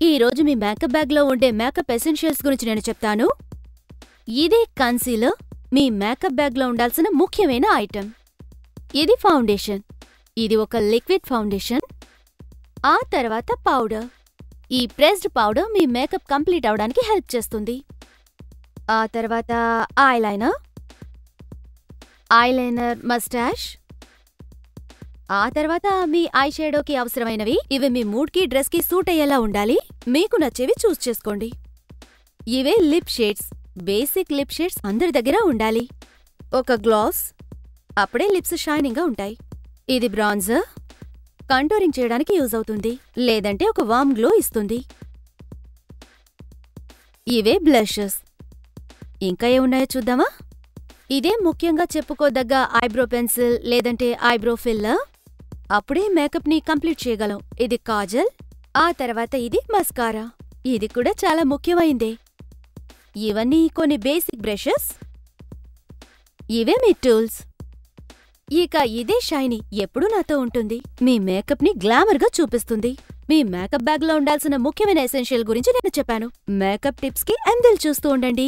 ఈ రోజు మీ మేకప్ బ్యాగ్లో ఉండే మేకప్ ఎసెన్షియల్స్ గురించి నేను చెప్తాను. ఇదే కన్సీలర్ మీ మేకప్ బ్యాగ్లో ఉండాల్సిన ముఖ్యమైన ఐటెం. ఇది ఫౌండేషన్. ఇది ఒక లిక్విడ్ ఫౌండేషన్. ఆ తర్వాత పౌడర్. ఈ ప్రెస్డ్ పౌడర్ మీ మేకప్ కంప్లీట్ అవడానికి హెల్ప్ చేస్తుంది. ఆ తర్వాత ఐలైనర్, మస్టాష్. ఆ తర్వాత మీ ఐ షేడోకి అవసరమైనవి. ఇవి మీ మూడ్కి, డ్రెస్కి సూట్ అయ్యేలా ఉండాలి. మీకు నచ్చేవి చూస్ చేసుకోండి. ఇవే lip shades. Basic lip shades అందరి దగ్గర ఉండాలి. ఒక గ్లాస్, అప్పుడే లిప్స్ షైనింగ్గా ఉంటాయి. ఇది బ్రాన్జర్, కంటూరింగ్ చేయడానికి యూజ్ అవుతుంది, లేదంటే ఒక వార్మ్ గ్లో ఇస్తుంది. ఇవే బ్లషెస్. ఇంకా ఏమున్నాయో చూద్దామా? ఇదే ముఖ్యంగా చెప్పుకోదగ్గ ఐబ్రో పెన్సిల్ లేదంటే ఐబ్రో ఫిల్లర్. అప్పుడే మేకప్ని కంప్లీట్ చేయగలం. ఇది కాజల్. ఆ తర్వాత ఇది మస్కారా. ఇది కూడా చాలా ముఖ్యమైందే. ఇవన్నీ కొన్ని బేసిక్ బ్రషెస్. ఇవే మీ టూల్స్. ఇక ఇదే షైనీ ఎప్పుడూ నాతో ఉంటుంది. మీ మేకప్ని గ్లామర్గా చూపిస్తుంది. మీ మేకప్ బ్యాగ్లో ఉండాల్సిన ముఖ్యమైన ఎసెన్షియల్ గురించి నేను చెప్పాను. మేకప్ టిప్స్కి ఎందిల్ చూస్తూ ఉండండి.